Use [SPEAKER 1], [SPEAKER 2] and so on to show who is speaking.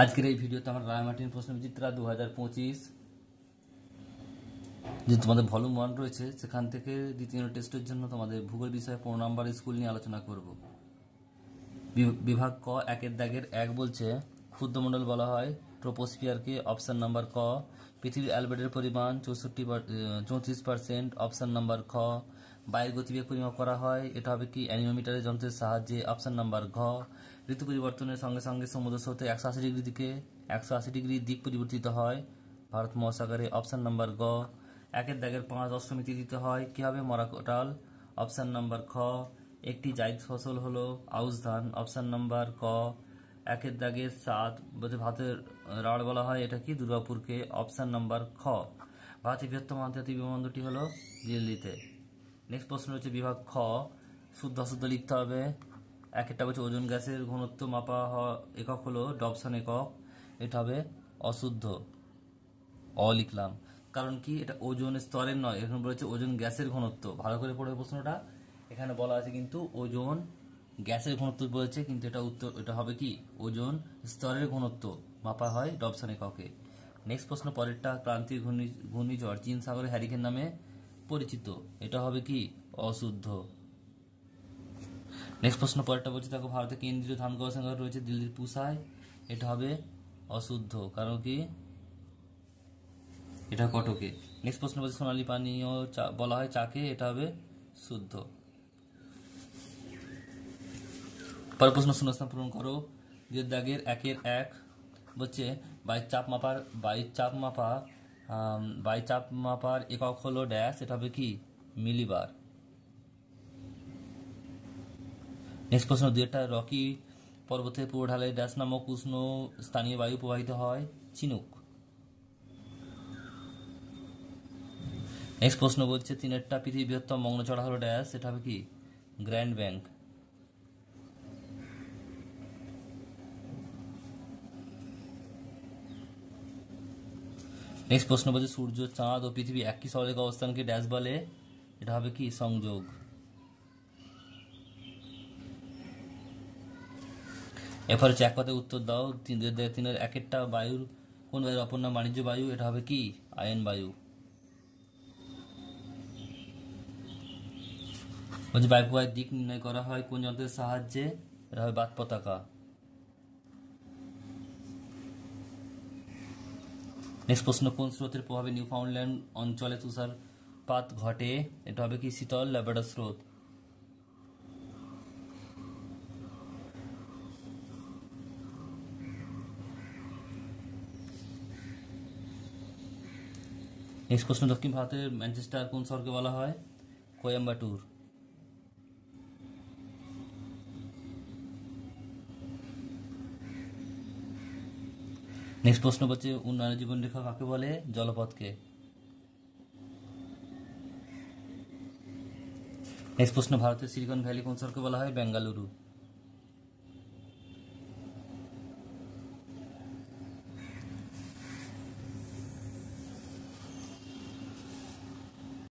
[SPEAKER 1] আজকের এই ভিডিওতে আমরা রায়মার্টিন প্রশ্নবিচিত্রা 2025 যে তোমাদের ভলিউম 1 রয়েছে সেখান থেকে দ্বিতীয় টেস্টের জন্য তোমাদের ভূগোল বিষয়ে 15 নম্বর স্কুল নিয়ে আলোচনা করব। বিভাগ ক একের দাগের 1 বলছে ক্ষুদ্রমণ্ডল বলা হয় ট্রোপোস্ফিয়ারকে। অপশন নাম্বার ক। পৃথিবীর অ্যালবেডের পরিমাণ 34%। অপশন নাম্বার খ। বায়ুর গতিবেগ পরিমাপ করা হয়, এটা হবে কি অ্যানিমোমিটারের যন্ত্রের সাহায্যে। অপশন নাম্বার ঘ। ঋতু পরিবর্তনের সঙ্গে সঙ্গে সমুদ্র স্রোতে 180 ডিগ্রি দিক পরিবর্তিত হয় ভারত মহাসাগরে। অপশন নাম্বার গ। একের দাগের 5 অষ্টমীতে দিতে হয়, কি হবে মরা কোটাল। অপশন নাম্বার খ। একটি জায়দ ফসল হলো আউশ ধান। অপশন নাম্বার ক। একের দাগের 7 বলতে ভারতের রাঢ় বলা হয়, এটা কি দুর্গাপুরকে। অপশন নাম্বার খ। ভারতের বৃহত্তম আন্তর্জাতিক বিমানবন্দরটি হলো দিল্লিতে। নেক্সট প্রশ্ন হচ্ছে বিভাগ খ। শুদ্ধ অশুদ্ধ লিখতে হবে। একটা বলছে ওজোন গ্যাসের ঘনত্ব মাপা একক হলো ডবসন একক, এটা হবে অশুদ্ধ, লিখলাম। কারণ কি এটা ওজোন স্তরের নয়, এখানে বলেছে ওজোন গ্যাসের ঘনত্ব। ভালো করে পড়বে প্রশ্নটা, এখানে বলা আছে কিন্তু ওজোন গ্যাসের ঘনত্ব বলেছে, কিন্তু এটা উত্তর এটা হবে কি ওজোন স্তরের ঘনত্ব মাপা হয় ডবসন এককে। নেক্সট প্রশ্ন পরেরটা, ক্রান্তীয় ঘূর্ণিঝড় চীন সাগরে হ্যারিকেন নামে পরিচিত, এটা হবে কি অশুদ্ধ। নেক্সট প্রশ্ন পরেরটা বলছে দেখো ভারতের কেন্দ্রীয় ধান গবেষণাগার রয়েছে দিল্লির পুসায়, এটা হবে অশুদ্ধ, কারণ কি এটা কটকে। নেক্সট প্রশ্ন বলছে সোনালী পানীয় বলা হয় চাকে, এটা হবে শুদ্ধ। পরের প্রশ্ন শূন্যস্থান পূরণ করো। দুই দাগের 1-1 বলছে বায়ুর চাপ মাপার একক হলো ড্যাশ, এটা হবে কি মিলিবার। নেক্সট প্রশ্ন 2টা রকি পর্বতের পূর্ব ঢালে ড্যাশ নামক উষ্ণ স্থানীয় বায়ু প্রবাহিত হয়, চিনুক। নেক্সট প্রশ্ন বলছে 3টা পৃথিবীর বৃহত্তম মগ্নচড়া হলো ড্যাশ, এটা হবে কি গ্র্যান্ড ব্যাংক। নেক্সট প্রশ্ন বলছে সূর্য, চাঁদ ও পৃথিবী একই সরলরেখা অবস্থানকে ড্যাশ বলে, এটা হবে কি সংযোগ। এরপর হচ্ছে এক কথায় উত্তর দাও। 3-এর একটা বায়ুর কোন বায়ুর অপর নাম বাণিজ্য বায়ু, এটা হবে কি আয়ন বায়ু। বলছে বায়ু প্রবাহের দিক নির্ণয় করা হয় কোন যন্ত্রের সাহায্যে, এটা হবে বাত পতাকা। নেক্সট প্রশ্ন কোন স্রোতের প্রভাবে নিউফাউন্ডল্যান্ড অঞ্চলে তুষারপাত ঘটে, এটা হবে কি শীতল ল্যাব্রাডর স্রোত। নেক্সট প্রশ্ন দক্ষিণ ভারতের ম্যানচেস্টার কোন শহরকে বলা হয়, কোয়েম্বাটুর। নেক্সট প্রশ্ন বলছে উন্নয়ন জীবন রেখা কাকে বলে, জলপথকে। নেক্সট প্রশ্ন ভারতের সিলিকন ভ্যালি কোন শহরকে বলা হয়, বেঙ্গালুরু।